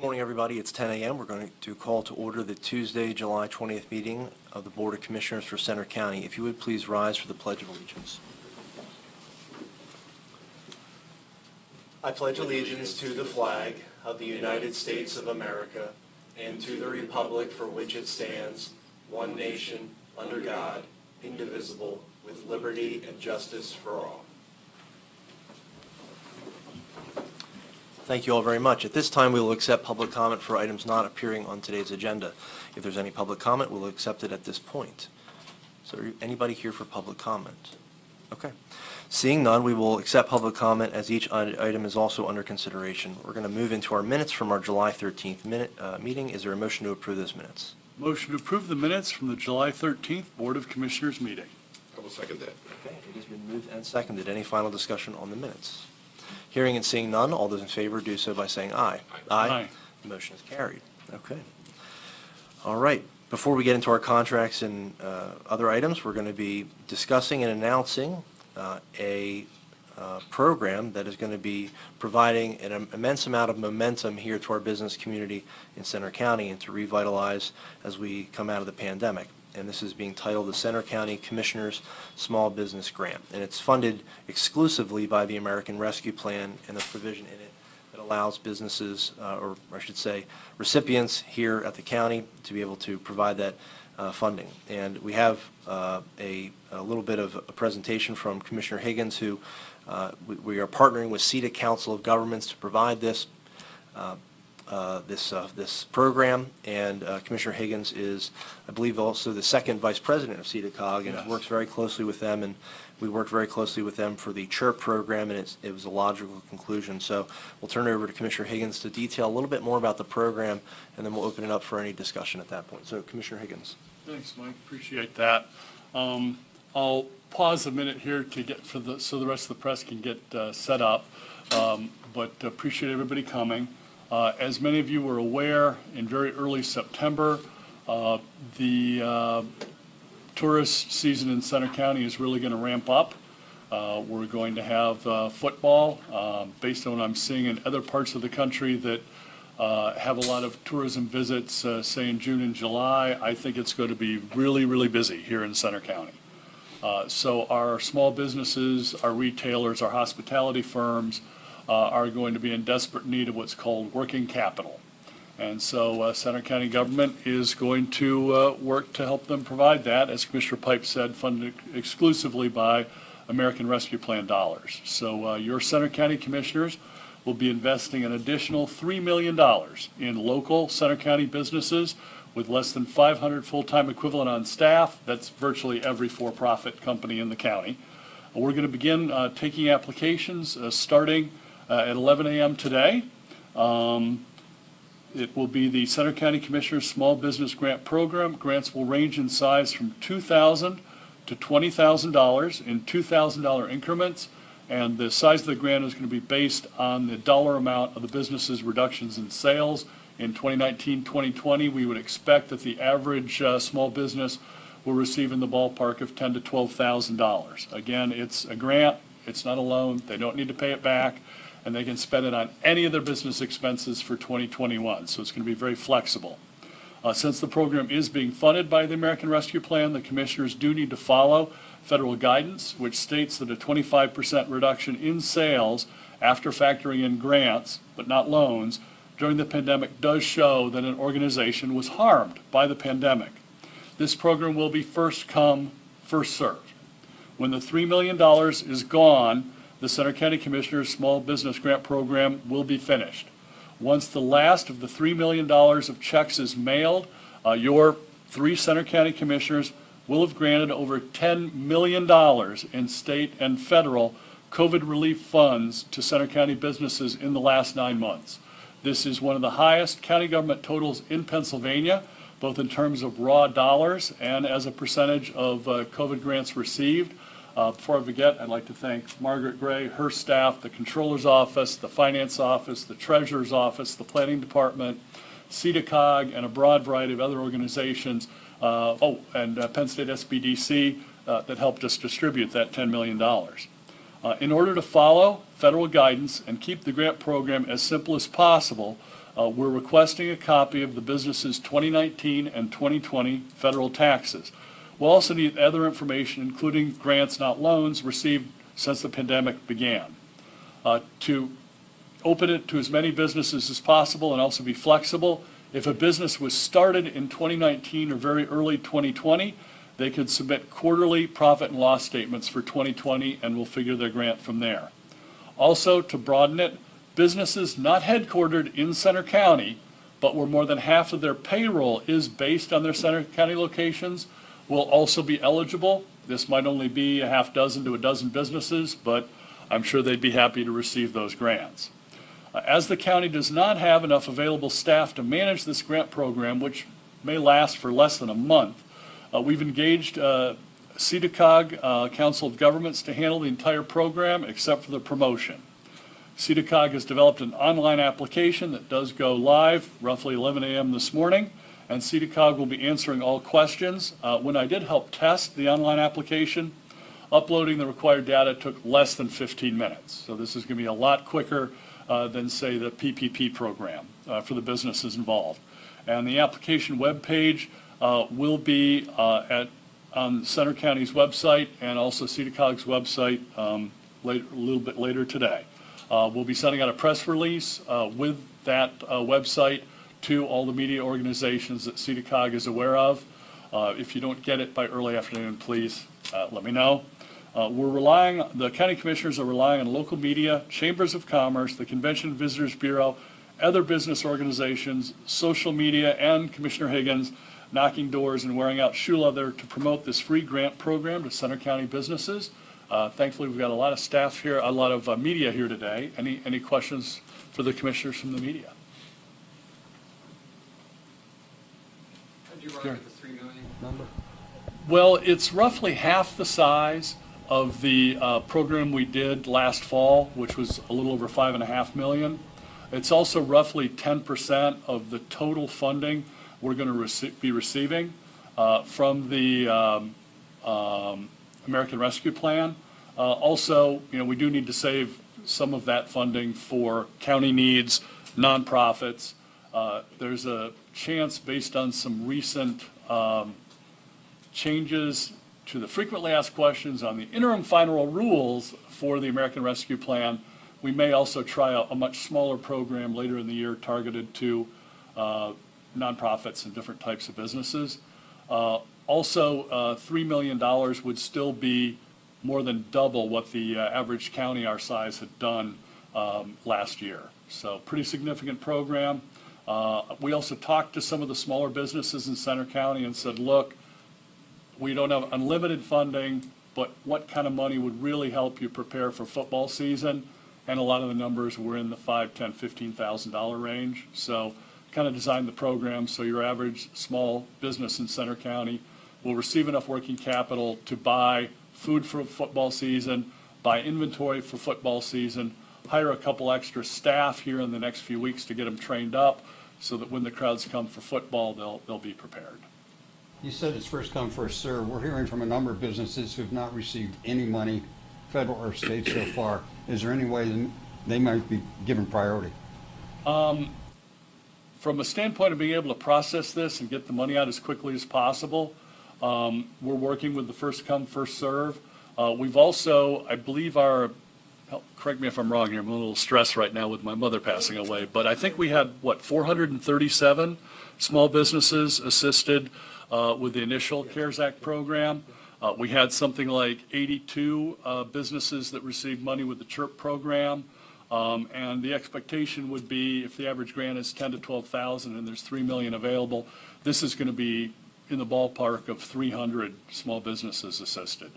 Morning, everybody. It's 10 a.m. We're going to call to order the Tuesday, July 20th meeting of the Board of Commissioners for Center County. If you would please rise for the Pledge of Allegiance. I pledge allegiance to the flag of the United States of America and to the republic for which it stands, one nation, under God, indivisible, with liberty and justice for all. Thank you all very much. At this time, we will accept public comment for items not appearing on today's agenda. If there's any public comment, we'll accept it at this point. So anybody here for public comment? Okay. Seeing none, we will accept public comment as each item is also under consideration. We're going to move into our minutes from our July 13th meeting. Is there a motion to approve those minutes? Motion to approve the minutes from the July 13th Board of Commissioners meeting. I will second that. Okay, it has been moved and seconded. Any final discussion on the minutes? Hearing and seeing none, all those in favor do so by saying aye. Aye. The motion is carried. Okay. All right. Before we get into our contracts and other items, we're going to be discussing and announcing a program that is going to be providing an immense amount of momentum here to our business community in Center County and to revitalize as we come out of the pandemic. And this is being titled the Center County Commissioners Small Business Grant. And it's funded exclusively by the American Rescue Plan and the provision in it that allows businesses, or I should say recipients here at the county, to be able to provide that funding. And we have a little bit of a presentation from Commissioner Higgins, who we are partnering with CETA Council of Governments to provide this this program, and Commissioner Higgins is, I believe, also the second vice president of CETA-COG, and Yes. works very closely with them, and we worked very closely with them for the CHIRP program, and it was a logical conclusion. So we'll turn it over to Commissioner Higgins to detail a little bit more about the program, and then we'll open it up for any discussion at that point. So Commissioner Higgins. Thanks, Mike. Appreciate that. I'll pause a minute here to get so the rest of the press can get set up, but appreciate everybody coming. As many of you were aware, in very early September, the tourist season in Center County is really going to ramp up. We're going to have football, based on what I'm seeing in other parts of the country that have a lot of tourism visits, say in June and July. I think it's going to be really, really busy here in Center County. So our small businesses, our retailers, our hospitality firms, are going to be in desperate need of what's called working capital. And so Center County government is going to work to help them provide that, as Commissioner Pipe said, funded exclusively by American Rescue Plan dollars. So your Center County commissioners will be investing an additional $3 million in local Center County businesses with less than 500 full-time equivalent on staff. That's virtually every for-profit company in the county. We're going to begin taking applications starting at 11 a.m. today. It will be the Center County Commissioners Small Business Grant Program. Grants will range in size from $2,000 to $20,000 in $2,000 increments, and the size of the grant is going to be based on the dollar amount of the business's reductions in sales. In 2019-2020, we would expect that the average small business will receive in the ballpark of $10,000 to $12,000. Again, it's a grant, it's not a loan, they don't need to pay it back, and they can spend it on any of their business expenses for 2021. So it's going to be very flexible. Since the program is being funded by the American Rescue Plan, the commissioners do need to follow federal guidance, which states that a 25% reduction in sales after factoring in grants, but not loans, during the pandemic does show that an organization was harmed by the pandemic. This program will be first come, first served. When the $3 million is gone, the Center County Commissioners Small Business Grant Program will be finished. Once the last of the $3 million of checks is mailed, your 3 Center County Commissioners will have granted over $10 million in state and federal COVID relief funds to Center County businesses in the last 9 months. This is one of the highest county government totals in Pennsylvania, both in terms of raw dollars and as a percentage of COVID grants received. Before I forget, I'd like to thank Margaret Gray, her staff, the Controller's Office, the Finance Office, the Treasurer's Office, the Planning Department, CETA-COG, and a broad variety of other organizations, and Penn State SBDC that helped us distribute that $10 million. In order to follow federal guidance and keep the grant program as simple as possible, We're requesting a copy of the business's 2019 and 2020 federal taxes. We'll also need other information, including grants, not loans, received since the pandemic began. To open it to as many businesses as possible and also be flexible, if a business was started in 2019 or very early 2020, they could submit quarterly profit and loss statements for 2020, and we'll figure their grant from there. Also, to broaden it, businesses not headquartered in Center County, but where more than half of their payroll is based on their Center County locations, will also be eligible. This might only be a half dozen to a dozen businesses, but I'm sure they'd be happy to receive those grants. As the county does not have enough available staff to manage this grant program, which may last for less than a month, we've engaged CEDACOG, Council of Governments, to handle the entire program except for the promotion. CEDACOG has developed an online application that does go live roughly 11 a.m. this morning, and CEDACOG will be answering all questions. When I did help test the online application, uploading the required data took less than 15 minutes. So this is going to be a lot quicker than, say, the PPP program for the businesses involved. And the application webpage will be on Center County's website and also CEDACOG's website a little bit later today. We'll be sending out a press release with that website to all the media organizations that CEDACOG is aware of. If you don't get it by early afternoon, please let me know. The county commissioners are relying on local media, chambers of commerce, the Convention and Visitors Bureau, other business organizations, social media, and Commissioner Higgins knocking doors and wearing out shoe leather to promote this free grant program to Center County businesses. Thankfully, we've got a lot of staff here, a lot of media here today. Any questions for the commissioners from the media? How'd you arrive at the 3 million number? Well, it's roughly half the size of the program we did last fall, which was a little over $5.5 million. It's also roughly 10% of the total funding we're going to be receiving from the American Rescue Plan. Also, we do need to save some of that funding for county needs, nonprofits. There's a chance, based on some recent changes to the frequently asked questions on the interim final rules for the American Rescue Plan, we may also try a much smaller program later in the year targeted to nonprofits and different types of businesses. Also, $3 million would still be more than double what the average county our size had done last year. So pretty significant program. We also talked to some of the smaller businesses in Center County and said, look, we don't have unlimited funding, but what kind of money would really help you prepare for football season? And a lot of the numbers were in the $5,000, $10,000, $15,000 range. So kind of designed the program so your average small business in Center County will receive enough working capital to buy food for football season, buy inventory for football season, hire a couple extra staff here in the next few weeks to get them trained up so that when the crowds come for football, they'll be prepared. You said it's first come, first served. We're hearing from a number of businesses who've not received any money, federal or state so far. Is there any way they might be given priority? From a standpoint of being able to process this and get the money out as quickly as possible, we're working with the first come, first serve. We've also, I believe correct me if I'm wrong here, I'm a little stressed right now with my mother passing away, but I think we had, 437 small businesses assisted with the initial CARES Act program. We had something like 82 businesses that received money with the CHIRP program. And the expectation would be, if the average grant is 10 to 12,000 and there's 3 million available, this is going to be in the ballpark of 300 small businesses assisted.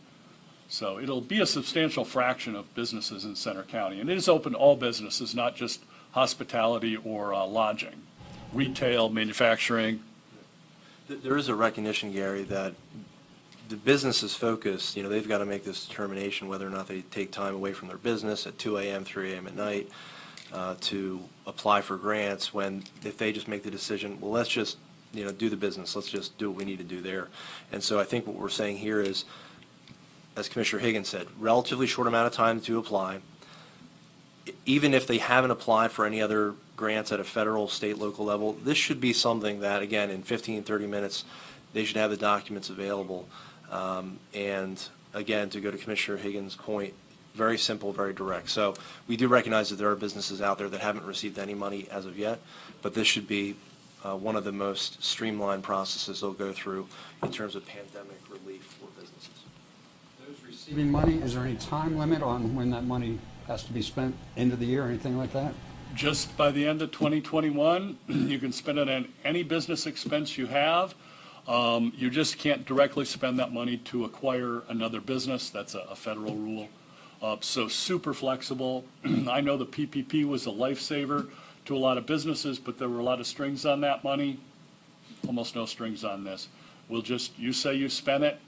So it'll be a substantial fraction of businesses in Center County. And it is open to all businesses, not just hospitality or lodging, retail, manufacturing. There is a recognition, Gary, that the business is focused, they've got to make this determination whether or not they take time away from their business at 2 a.m., 3 a.m. at night to apply for grants, when if they just make the decision, well, let's just, do the business, let's just do what we need to do there. And so I think what we're saying here is, as Commissioner Higgins said, relatively short amount of time to apply. Even if they haven't applied for any other grants at a federal, state, local level, this should be something that, again, in 15, 30 minutes, they should have the documents available. And again, to go to Commissioner Higgins' point, very simple, very direct. So we do recognize that there are businesses out there that haven't received any money as of yet, but this should be one of the most streamlined processes they'll go through in terms of pandemic relief for businesses. Those receiving money, is there any time limit on when that money has to be spent, end of the year, or anything like that? Just by the end of 2021, you can spend it on any business expense you have. You just can't directly spend that money to acquire another business. That's a federal rule. So super flexible. I know the PPP was a lifesaver to a lot of businesses, but there were a lot of strings on that money. Almost no strings on this. You say you spent it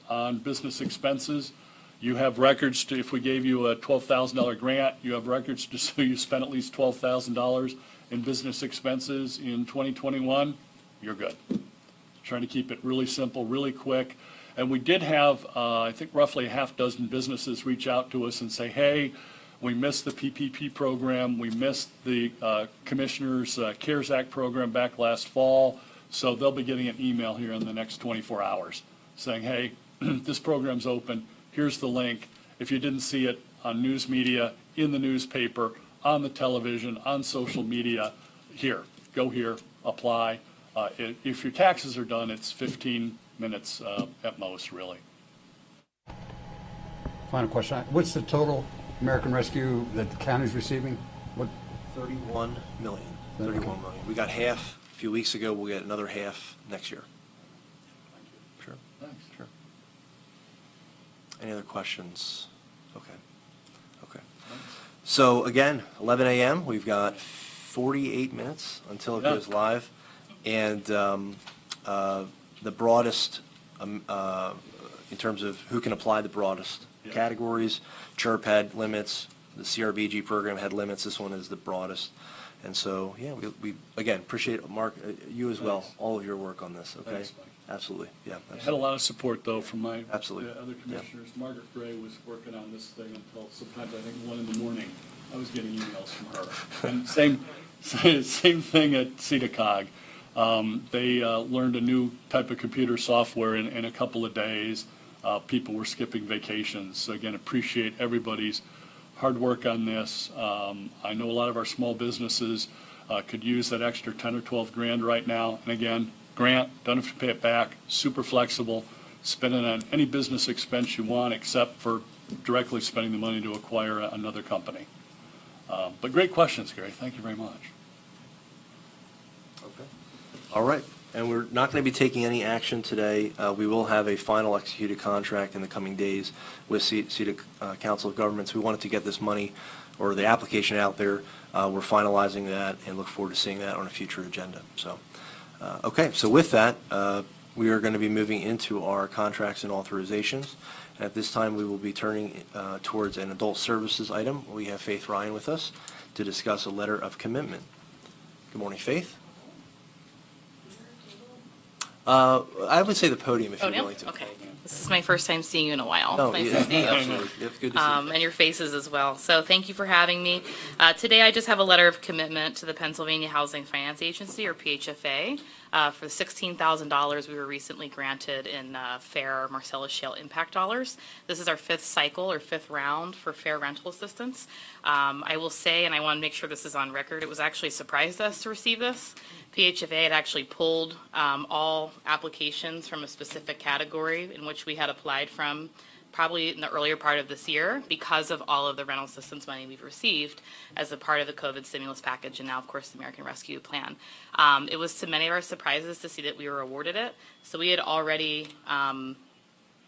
on business expenses. You have records to, if we gave you a $12,000 grant, you have records to show you spent at least $12,000 in business expenses in 2021, you're good. Trying to keep it really simple, really quick. And we did have, I think, roughly a half dozen businesses reach out to us and say, hey, we missed the PPP program, we missed the Commissioner's CARES Act program back last fall, so they'll be getting an email here in the next 24 hours saying, hey, this program's open, here's the link. If you didn't see it on news media, in the newspaper, on the television, on social media, go here, apply. If your taxes are done, it's 15 minutes at most, really. Final question, what's the total American Rescue that the county's receiving? What? 31 million. 31 million. We got half a few weeks ago. We'll get another half next year. Sure. Thanks. Sure. Any other questions? Okay. Okay. So again, 11 a.m. We've got 48 minutes until it goes live, and the broadest in terms of who can apply the broadest categories. CHIRP had limits. The CRBG program had limits. This one is the broadest. And so, yeah, we again, appreciate, Mark, you as well, all of your work on this, okay? Thanks, Mike. Absolutely, yeah. I had a lot of support, though, from my Absolutely. other commissioners. Margaret Gray was working on this thing until sometimes, I think, 1 in the morning. I was getting emails from her. And same thing at CEDACOG. They learned a new type of computer software in a couple of days. People were skipping vacations. So again, appreciate everybody's hard work on this. I know a lot of our small businesses could use that extra 10 or 12 grand right now. And again, grant, don't have to pay it back, super flexible, spend it on any business expense you want except for directly spending the money to acquire another company. But great questions, Gary. Thank you very much. Okay. All right. And we're not going to be taking any action today. We will have a final executed contract in the coming days with CEDA Council of Governments. We wanted to get this money or the application out there. We're finalizing that and look forward to seeing that on a future agenda. So, okay. So with that, we are going to be moving into our contracts and authorizations. And at this time, we will be turning towards an adult services item. We have Faith Ryan with us to discuss a letter of commitment. Good morning, Faith. I would say the podium if you'd Podium? like to. Okay. This is my first time seeing you in a while. Oh, Nice yeah, to see you. absolutely. It's good to see you. And your faces as well. So thank you for having me. Today I just have a letter of commitment to the Pennsylvania Housing Finance Agency, or PHFA, for the $16,000 we were recently granted in FAIR Marcellus Shale Impact Dollars. This is our fifth cycle or fifth round for FAIR rental assistance. I will say, and I want to make sure this is on record, it was actually a surprise to us to receive this. PHFA had actually pulled all applications from a specific category in which we had applied from probably in the earlier part of this year because of all of the rental assistance money we've received as a part of the COVID stimulus package and now, of course, the American Rescue Plan. It was to many of our surprises to see that we were awarded it. So we had already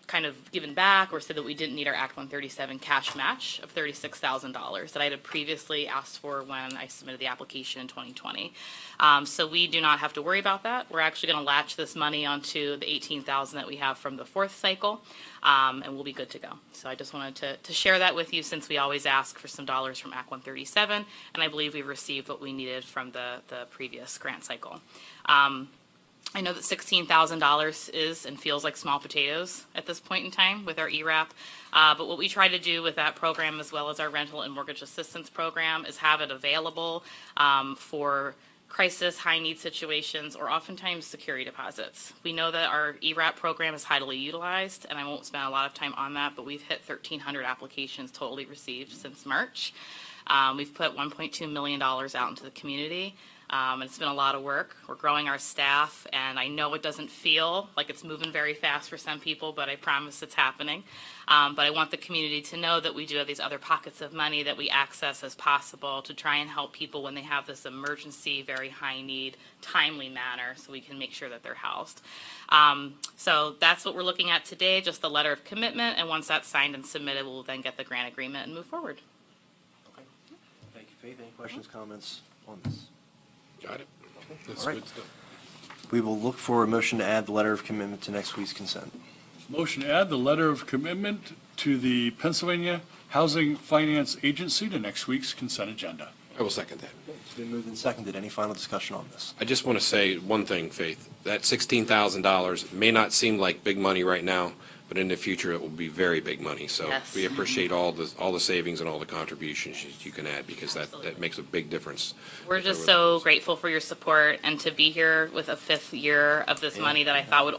kind of given back or said that we didn't need our Act 137 cash match of $36,000 that I had previously asked for when I submitted the application in 2020. So we do not have to worry about that. We're actually going to latch this money onto the $18,000 that we have from the fourth cycle, and we'll be good to go. So I just wanted to share that with you since we always ask for some dollars from Act 137, and I believe we've received what we needed from the previous grant cycle. I know that $16,000 is and feels like small potatoes at this point in time with our ERAP. But what we try to do with that program, as well as our rental and mortgage assistance program, is have it available for crisis, high-need situations, or oftentimes security deposits. We know that our ERAP program is highly utilized, and I won't spend a lot of time on that, but we've hit 1,300 applications totally received since March. We've put $1.2 million out into the community. And it's been a lot of work. We're growing our staff, and I know it doesn't feel like it's moving very fast for some people, but I promise it's happening. But I want the community to know that we do have these other pockets of money that we access as possible to try and help people when they have this emergency, very high need, timely manner, so we can make sure that they're housed. So that's what we're looking at today, just the letter of commitment, and once that's signed and submitted, we'll then get the grant agreement and move forward. Okay. Thank you, Faith. Any questions, comments on this? Got it. That's All right. good stuff. We will look for a motion to add the letter of commitment to next week's consent. Motion to add the letter of commitment to the Pennsylvania Housing Finance Agency to next week's consent agenda. I will second that. It's been moved and seconded. Any final discussion on this? I just want to say one thing, Faith. That $16,000 may not seem like big money right now, but in the future, it will be very big money. So Yes. we appreciate all the savings and all the contributions you can add, because that makes a big difference. We're just so grateful for your support and to be here with a fifth year of this money that I thought would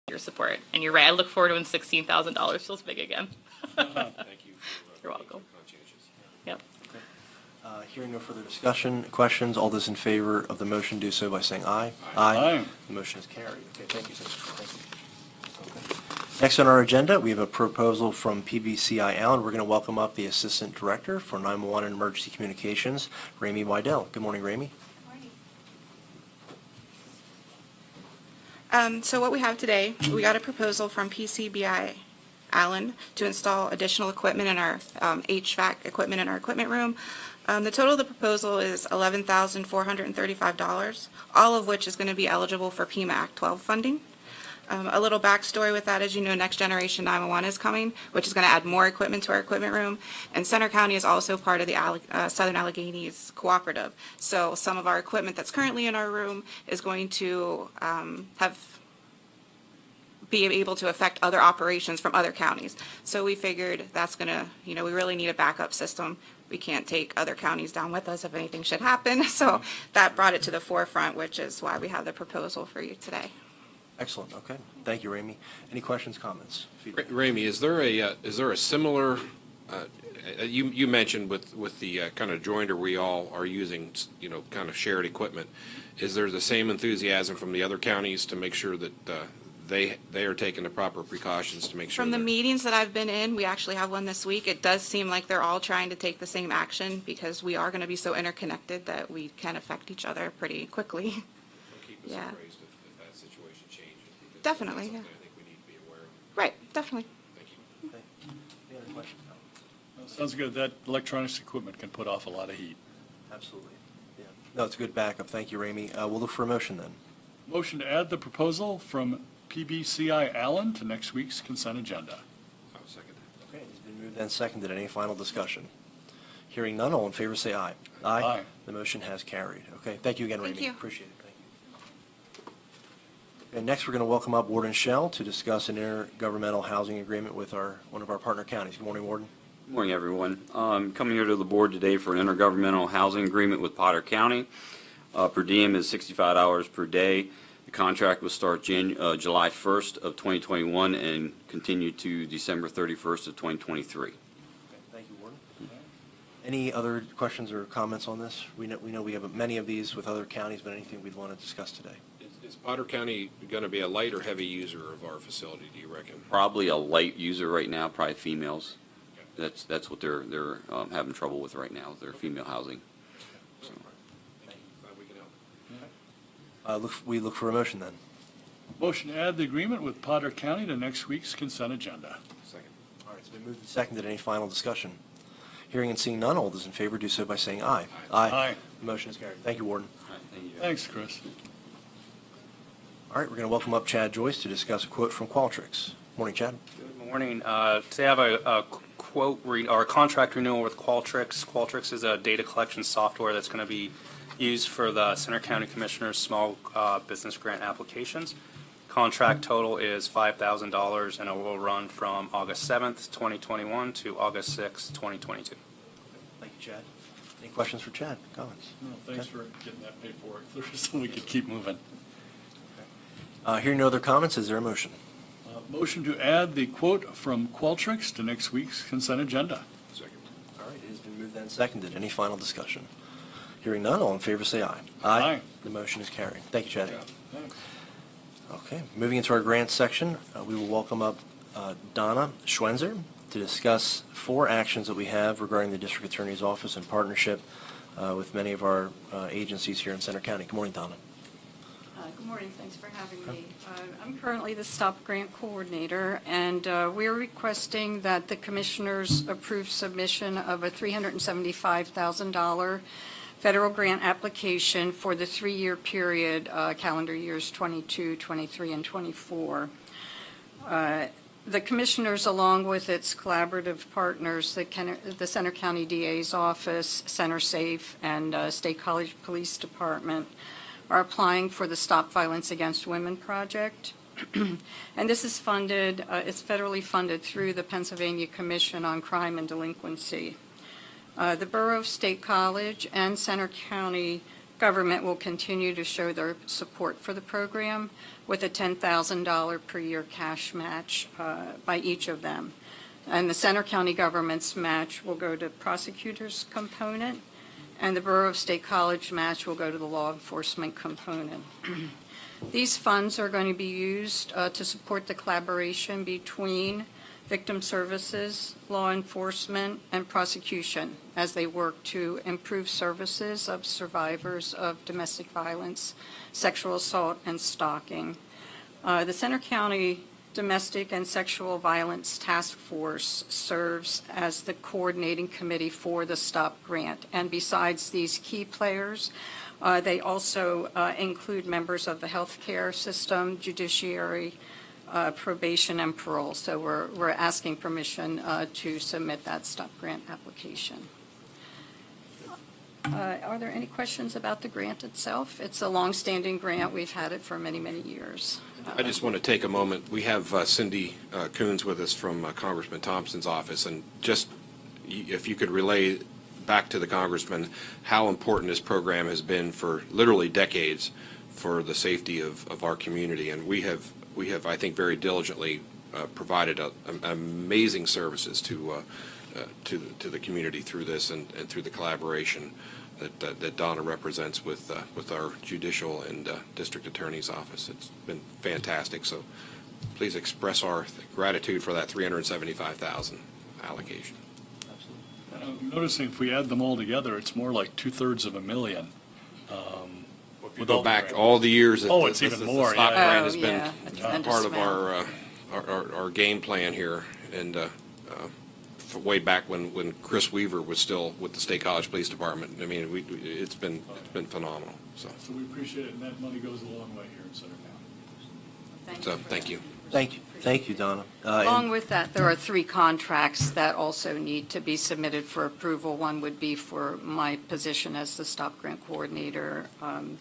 your support. And you're right, I look forward to when $16,000 feels big again. Thank you. You're welcome. Yep. Hearing no further discussion, questions, all those in favor of the motion do so by saying aye. Aye. The motion is carried. Okay, thank you, sir. Thank you. Okay. Next on our agenda, we have a proposal from PBCI Allen. We're going to welcome up the Assistant Director for 911 and Emergency Communications, Ramey Wydell. Good morning, Ramey. So what we have today, we got a proposal from PCBI Allen to install additional equipment in our HVAC equipment in our equipment room. The total of the proposal is $11,435, all of which is going to be eligible for PEMA Act 12 funding. A little backstory with that, as you know, Next Generation 911 is coming, which is going to add more equipment to our equipment room. And Center County is also part of the Southern Alleghenies Cooperative. So some of our equipment that's currently in our room is going to be able to affect other operations from other counties. So we figured that's going to, we really need a backup system. We can't take other counties down with us if anything should happen. So that brought it to the forefront, which is why we have the proposal for you today. Excellent, okay. Thank you, Ramey. Any questions, comments? feedback? Ramey, is there a similar, you mentioned with the kind of jointer we all are using, kind of shared equipment. Is there the same enthusiasm from the other counties to make sure that they are taking the proper precautions to make sure? From the that- meetings that I've been in, we actually have one this week, it does seem like they're all trying to take the same action because we are going to be so interconnected that we can affect each other pretty quickly. Don't keep us Yeah. appraised if that situation changes. because Definitely, that's yeah. something I think we need to be aware of. Right, definitely. Thank you. Okay. Any other questions, comments? Sounds good. That electronics equipment can put off a lot of heat. Absolutely. Yeah. No, it's a good backup. Thank you, Ramey. We'll look for a motion then. Motion to add the proposal from PBCI Allen to next week's consent agenda. I'll second that. Okay, it's been moved and seconded. Any final discussion? Hearing none, all in favor say aye. Aye. The motion has carried. Okay, thank you again, Ramey. Thank you. Appreciate it, thank you. And next, we're going to welcome up Warden Shell to discuss an intergovernmental housing agreement with one of our partner counties. Good morning, Warden. Good morning, everyone. Coming here to the board today for an intergovernmental housing agreement with Potter County. Per diem is $65 per day. The contract will start July 1st of 2021 and continue to December 31st of 2023. Okay, thank you, Warden. Any other questions or comments on this? We know we have many of these with other counties, but anything we'd want to discuss today? Is Potter County going to be a light or heavy user of our facility, do you reckon? Probably a light user right now, probably females. That's what they're having trouble with right now, their female housing. So, Glad we can help. We look for a motion then. Motion to add the agreement with Potter County to next week's consent agenda. Second. All right, it's been moved and seconded. Any final discussion? Hearing and seeing none, all those in favor do so by saying aye. Aye. The motion is carried. Thank you, Warden. all right, thank you. Thanks, Chris. All right, we're going to welcome up Chad Joyce to discuss a quote from Qualtrics. Morning, Chad. Good morning. Today I have a quote or a contract renewal with Qualtrics. Qualtrics is a data collection software that's going to be used for the Center County Commissioners' small business grant applications. Contract total is $5,000, and it will run from August 7th, 2021 to August 6th, 2022. Thank you, Chad. Any questions for Chad? Comments? No, thanks for getting that paperwork through so we could keep moving. Hearing no other comments, is there a motion? Motion to add the quote from Qualtrics to next week's consent agenda. Second. All right, it has been moved and seconded. Any final discussion? Hearing none, all in favor say aye. Aye. The motion is carried. Thank you, Chad. Thanks. Okay, moving into our grants section, we will welcome up Donna Schwenzer to discuss 4 actions that we have regarding the District Attorney's Office in partnership with many of our agencies here in Center County. Good morning, Donna. Good morning, thanks for having me. I'm currently the STOP Grant Coordinator, and we're requesting that the Commissioners approve submission of a $375,000 federal grant application for the 3-year period, calendar years 22, 23, and 24. The Commissioners, along with its collaborative partners, the Center County DA's Office, Center Safe, and State College Police Department, are applying for the Stop Violence Against Women project. And this is funded, it's federally funded through the Pennsylvania Commission on Crime and Delinquency. The Borough of State College and Center County government will continue to show their support for the program with a $10,000 per year cash match by each of them. And the Center County government's match will go to prosecutors component, and the Borough of State College match will go to the law enforcement component. These funds are going to be used to support the collaboration between victim services, law enforcement, and prosecution as they work to improve services of survivors of domestic violence, sexual assault, and stalking. The Center County Domestic and Sexual Violence Task Force serves as the coordinating committee for the STOP grant. And besides these key players, they also include members of the healthcare system, judiciary, probation, and parole. So we're asking permission to submit that STOP grant application. Are there any questions about the grant itself? It's a long-standing grant. We've had it for many, many years. I just want to take a moment. We have Cindy Coons with us from Congressman Thompson's office, and just if you could relay back to the Congressman how important this program has been for literally decades for the safety of our community. And we have, I think, very diligently provided amazing services to the community through this and through the collaboration that Donna represents with our judicial and district attorney's office. It's been fantastic. So please express our gratitude for that $375,000 allocation. I'm noticing if we add them all together, it's more like $250,000. If you go back all the years that Oh, it's even more, the STOP yeah. grant has Oh, been yeah, a tremendous part of amount. our game plan here, and way back when Chris Weaver was still with the State College Police Department. I mean, it's been phenomenal. So So we appreciate it, and that money goes a long way here in Center County. thank you. Thank you, Donna. Along with that, there are 3 contracts that also need to be submitted for approval. One would be for my position as the STOP grant coordinator, and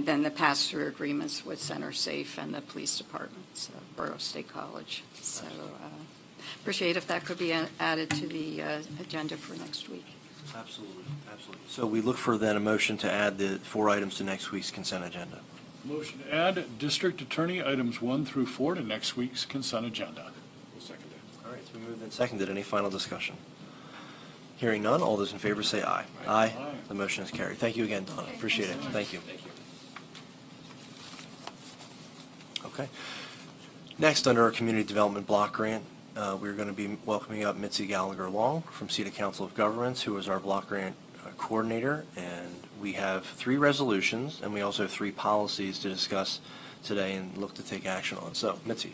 then the pass-through agreements with Center Safe and the police departments, Borough State College. So appreciate if that could be added to the agenda for next week. Absolutely. So we look for then a motion to add the 4 items to next week's consent agenda. Motion to add District Attorney items 1 through 4 to next week's consent agenda. All right, it's been moved and seconded. Any final discussion? Hearing none, all those in favor say aye. Aye. The motion is carried. Thank you again, Donna. Appreciate it. Thank you. Okay. Next, under our Community Development Block Grant, we're going to be welcoming up Mitzi Gallagher-Long from City Council of Governments, who is our block grant coordinator, and we have 3 resolutions, and we also have 3 policies to discuss today and look to take action on. So, Mitzi.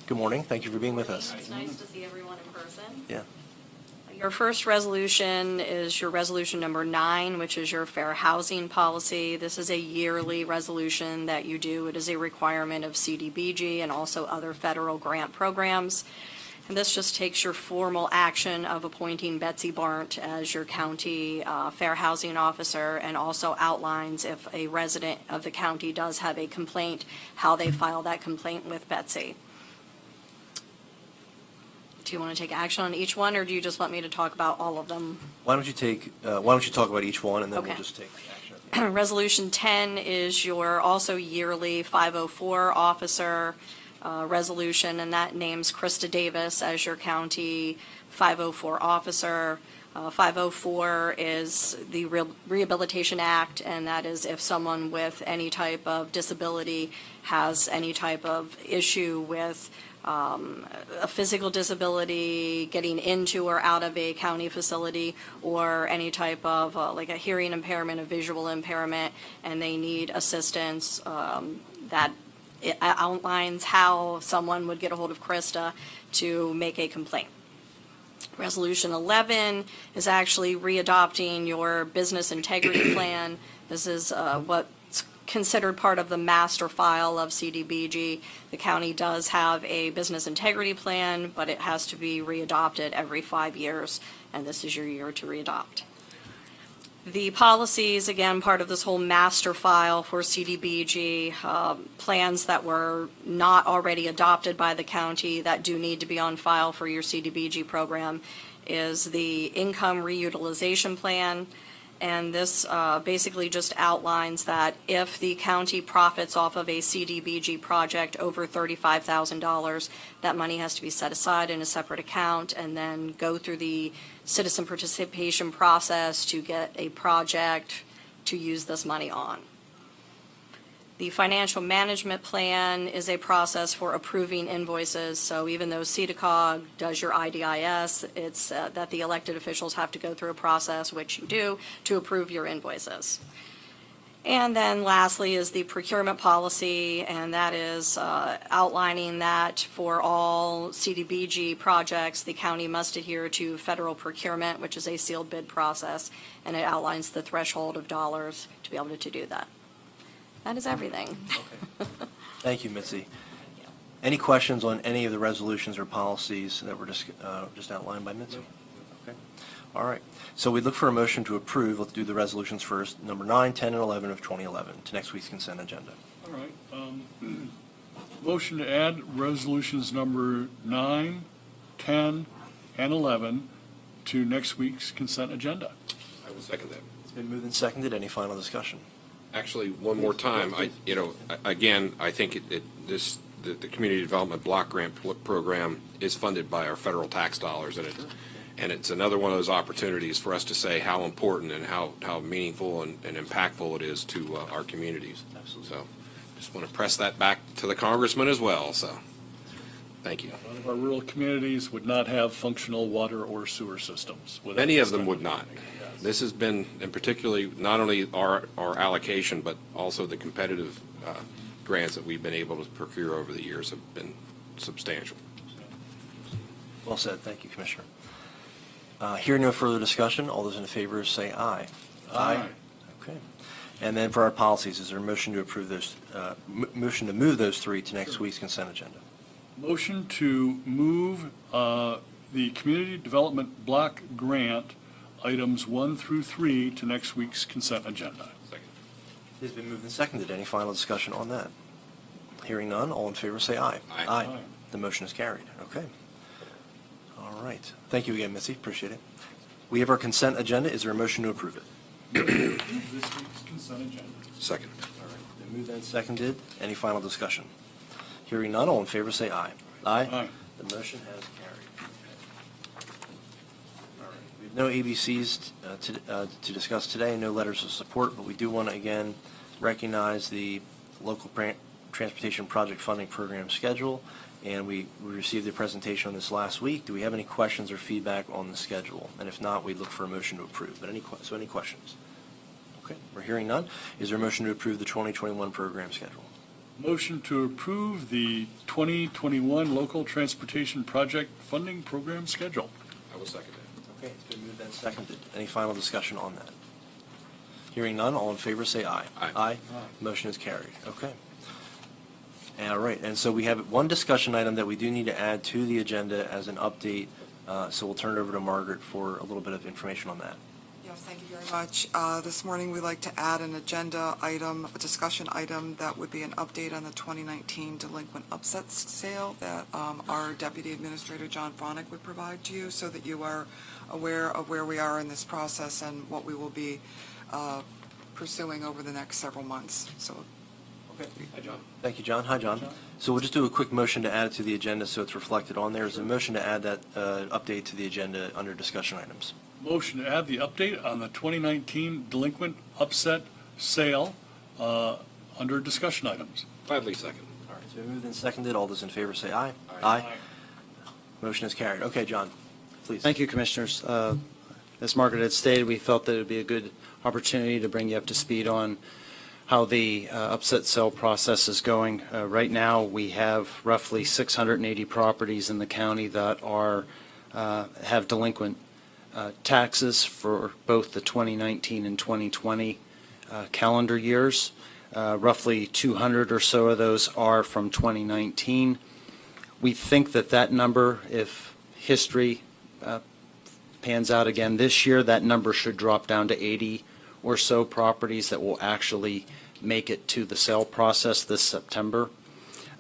Good morning. Thank you for being with us. It's nice to see everyone in person. Yeah. Your first resolution is your resolution number 9, which is your fair housing policy. This is a yearly resolution that you do. It is a requirement of CDBG and also other federal grant programs. And this just takes your formal action of appointing Betsy Barnt as your county fair housing officer, and also outlines if a resident of the county does have a complaint, how they file that complaint with Betsy. Do you want to take action on each one, or do you just want me to talk about all of them? Why don't you talk about each one, and then we'll Okay. just take action. Resolution 10 is your also yearly 504 officer resolution, and that names Krista Davis as your county 504 officer. 504 is the Rehabilitation Act, and that is if someone with any type of disability has any type of issue with a physical disability, getting into or out of a county facility, or any type of like a hearing impairment, a visual impairment, and they need assistance, that it outlines how someone would get a hold of Krista to make a complaint. Resolution 11 is actually readopting your business integrity plan. This is what's considered part of the master file of CDBG. The county does have a business integrity plan, but it has to be readopted every 5 years, and this is your year to readopt. The policies, again, part of this whole master file for CDBG, plans that were not already adopted by the county that do need to be on file for your CDBG program, is the income reutilization plan. And this basically just outlines that if the county profits off of a CDBG project over $35,000, that money has to be set aside in a separate account and then go through the citizen participation process to get a project to use this money on. The financial management plan is a process for approving invoices. So even though CEDACOG does your IDIS, it's that the elected officials have to go through a process, which you do, to approve your invoices. And then lastly is the procurement policy, and that is outlining that for all CDBG projects, the county must adhere to federal procurement, which is a sealed bid process, and it outlines the threshold of dollars to be able to do that. That is everything. Thank you, Mitzi. Any questions on any of the resolutions or policies that were just outlined by Mitzi? Okay. All right. So we look for a motion to approve. Let's do the resolutions first, number 9, 10, and 11 of 2011, to next week's consent agenda. All right. Motion to add resolutions number 9, 10, and 11 to next week's consent agenda. I will second that. It's been moved and seconded. Any final discussion? Actually, one more time, again, I think the Community Development Block Grant Program is funded by our federal tax dollars, and it's another one of those opportunities for us to say how important and how meaningful and impactful it is to our communities. Absolutely. So, just want to press that back to the congressman as well, so, thank you. A lot of our rural communities would not have functional water or sewer systems. without Many of this them type would not. This has been, and particularly, not only our allocation, but also the competitive grants that we've been able to procure over the years have been substantial. Well said. Thank you, Commissioner. Hearing no further discussion, all those in favor say aye. Aye. Okay. And then for our policies, is there a motion to approve those, motion to move those three to next week's consent agenda? Motion to move the Community Development Block Grant items 1 through 3 to next week's consent agenda. Second. It has been moved and seconded. Any final discussion on that? Hearing none, all in favor say aye. Aye. Aye. The motion is carried. Okay. All right. Thank you again, Missy. Appreciate it. We have our consent agenda. Is there a motion to approve it? This week's consent agenda. Second. All right. Been moved and seconded. Any final discussion? Hearing none, all in favor say aye. Aye. Aye. The motion has carried. All right. We have no ABCs to discuss today, no letters of support, but we do want to again recognize the local transportation project funding program schedule, and we received the presentation on this last week. Do we have any questions or feedback on the schedule? And if not, we look for a motion to approve. But any questions? Okay, we're hearing none. Is there a motion to approve the 2021 program schedule? Motion to approve the 2021 Local Transportation Project Funding Program Schedule. I will second that. Okay, it's been moved and seconded. Any final discussion on that? Hearing none, all in favor say aye. Aye. Aye. Motion is carried. Okay. All right, and so we have one discussion item that we do need to add to the agenda as an update, so we'll turn it over to Margaret for a little bit of information on that. Yes, thank you very much. This morning, we'd like to add an agenda item, a discussion item that would be an update on the 2019 delinquent upset sale that our Deputy Administrator, John Fonick, would provide to you so that you are aware of where we are in this process and what we will be pursuing over the next several months. So, Okay. Hi, John. Thank you, John. Hi, John. So we'll just do a quick motion to add it to the agenda so it's reflected on there. Is a motion to add that update to the agenda under discussion items? Motion to add the update on the 2019 delinquent upset sale under discussion items. Gladly second. All right, so moved and seconded. All those in favor say aye. Aye. Motion is carried. Okay, John, please. Thank you, Commissioners. As Margaret had stated, we felt that it would be a good opportunity to bring you up to speed on how the upset sale process is going. Right now, we have roughly 680 properties in the county that are have delinquent taxes for both the 2019 and 2020 calendar years. Roughly 200 or so of those are from 2019. We think that that number, if history pans out again this year, that number should drop down to 80 or so properties that will actually make it to the sale process this September.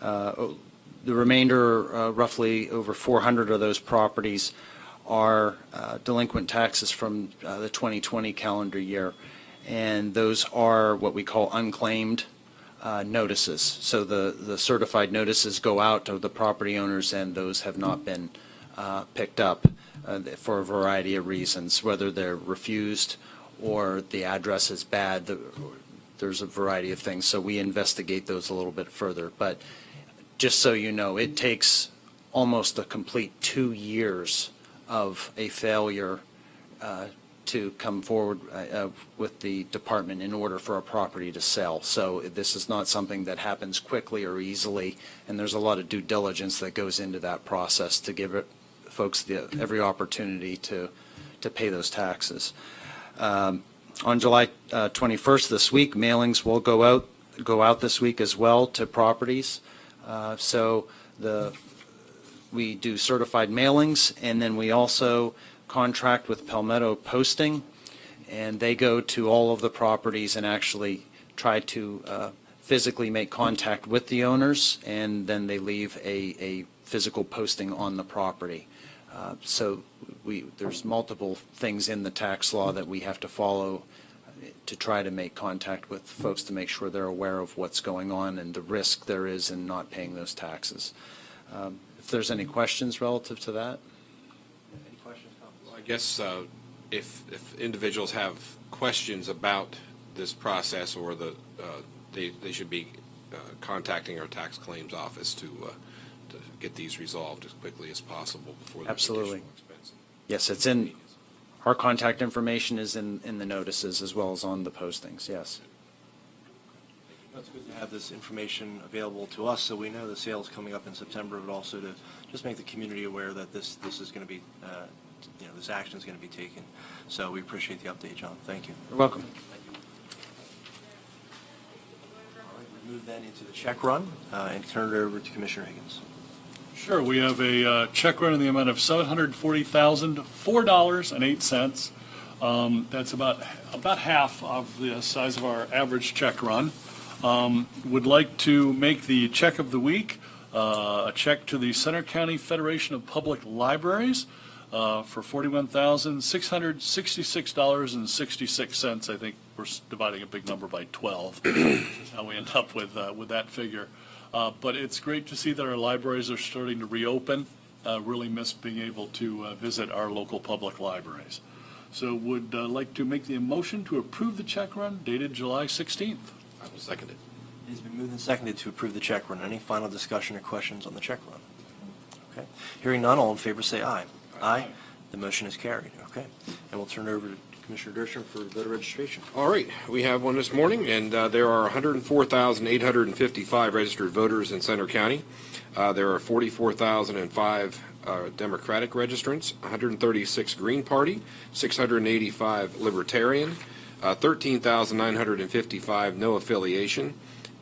The remainder, roughly over 400 of those properties, are delinquent taxes from the 2020 calendar year, and those are what we call unclaimed notices. So the certified notices go out to the property owners, and those have not been picked up for a variety of reasons, whether they're refused or the address is bad. There's a variety of things, so we investigate those a little bit further. But just so you know, it takes almost a complete 2 years of a failure to come forward with the department in order for a property to sell. So this is not something that happens quickly or easily, and there's a lot of due diligence that goes into that process to give folks every opportunity to pay those taxes. On July 21st this week, mailings will go out this week as well to properties. So we do certified mailings, and then we also contract with Palmetto Posting, and they go to all of the properties and actually try to physically make contact with the owners, and then they leave a physical posting on the property. So there's multiple things in the tax law that we have to follow to try to make contact with folks to make sure they're aware of what's going on and the risk there is in not paying those taxes. If there's any questions relative to that? Any questions, comments? Well, I guess if individuals have questions about this process, or they should be contacting our tax claims office to get these resolved as quickly as possible before there's Absolutely. additional expense. Yes, it's in, our contact information is in the notices as well as on the postings, yes. It's good to have this information available to us so we know the sale's coming up in September, but also to just make the community aware that this is going to be, this action is going to be taken. So we appreciate the update, John. Thank you. You're welcome. All right, we move then into the check run and turn it over to Commissioner Higgins. Sure, we have a check run in the amount of $740,004.08. That's about half of the size of our average check run. Would like to make the check of the week, a check to the Center County Federation of Public Libraries for $41,666.66. I think we're dividing a big number by 12, which is how we end up with that figure. But it's great to see that our libraries are starting to reopen. Really miss being able to visit our local public libraries. So would like to make the motion to approve the check run dated July 16th. I will second it. It has been moved and seconded to approve the check run. Any final discussion or questions on the check run? Okay. Hearing none, all in favor say aye. Aye. The motion is carried. Okay. And we'll turn it over to Commissioner Dershowitz for voter registration. All right, we have one this morning, and there are 104,855 registered voters in Center County. There are 44,005 Democratic registrants, 136 Green Party, 685 Libertarian, 13,955 no affiliation,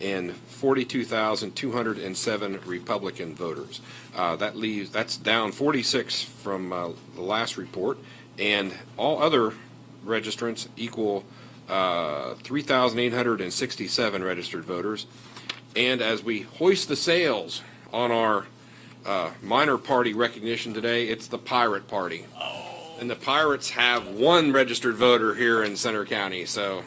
and 42,207 Republican voters. That's down 46 from the last report, and all other registrants equal 3,867 registered voters. And as we hoist the sails on our minor party recognition today, it's the Pirate Party. And the Pirates have one registered voter here in Center County, so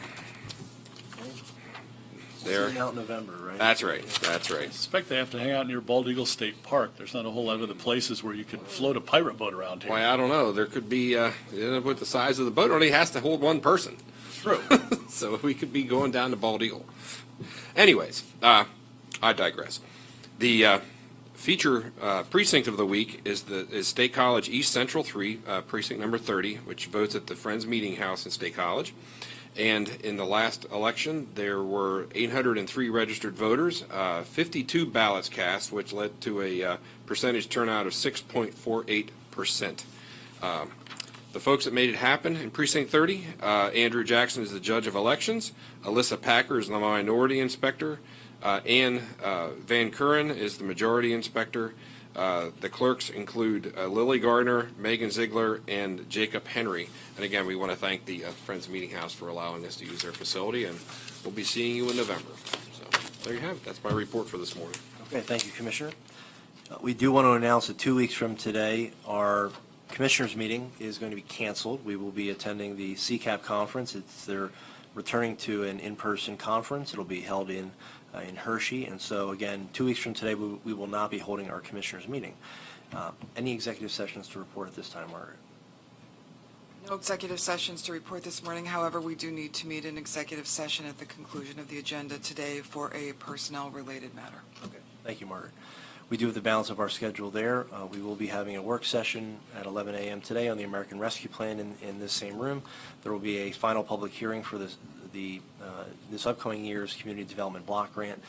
there. See you out in November, right? That's right. That's right. I suspect they have to hang out near Bald Eagle State Park. There's not a whole lot of other places where you could float a pirate boat around here. Why, I don't know. There could be, with the size of the boat, it only has to hold one person. True. So we could be going down to Bald Eagle. Anyways, I digress. The feature precinct of the week is State College East Central 3, precinct number 30, which votes at the Friends Meeting House in State College. And in the last election, there were 803 registered voters, 52 ballots cast, which led to a percentage turnout of 6.48%. The folks that made it happen in Precinct 30, Andrew Jackson is the judge of elections, Alyssa Packer is the minority inspector, Ann Van Kuren is the majority inspector. The clerks include Lily Gardner, Megan Ziegler, and Jacob Henry. And again, we want to thank the Friends Meeting House for allowing us to use their facility, and we'll be seeing you in November. So there you have it. That's my report for this morning. Okay, thank you, Commissioner. We do want to announce that 2 weeks from today, our Commissioners' meeting is going to be canceled. We will be attending the CCAP conference. They're returning to an in-person conference. It'll be held in Hershey. And so, again, 2 weeks from today, we will not be holding our Commissioners' meeting. Any executive sessions to report at this time, Margaret? No executive sessions to report this morning. However, we do need to meet in executive session at the conclusion of the agenda today for a personnel-related matter. Okay, thank you, Margaret. We do have the balance of our schedule there. We will be having a work session at 11 a.m. today on the American Rescue Plan in this same room. There will be a final public hearing for this upcoming year's Community Development Block Grant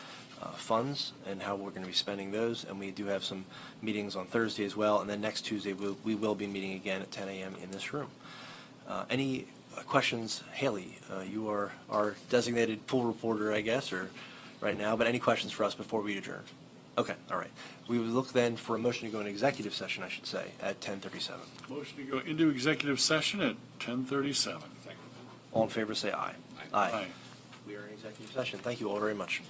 funds and how we're going to be spending those. And we do have some meetings on Thursday as well. And then next Tuesday, we will be meeting again at 10 a.m. in this room. Any questions? Haley, you are our designated pool reporter, I guess, or right now. But any questions for us before we adjourn? Okay, all right. We would look then for a motion to go into executive session, I should say, at 10:37. Motion to go into executive session at 10:37. All in favor, say aye. Aye. We are in executive session. Thank you all very much.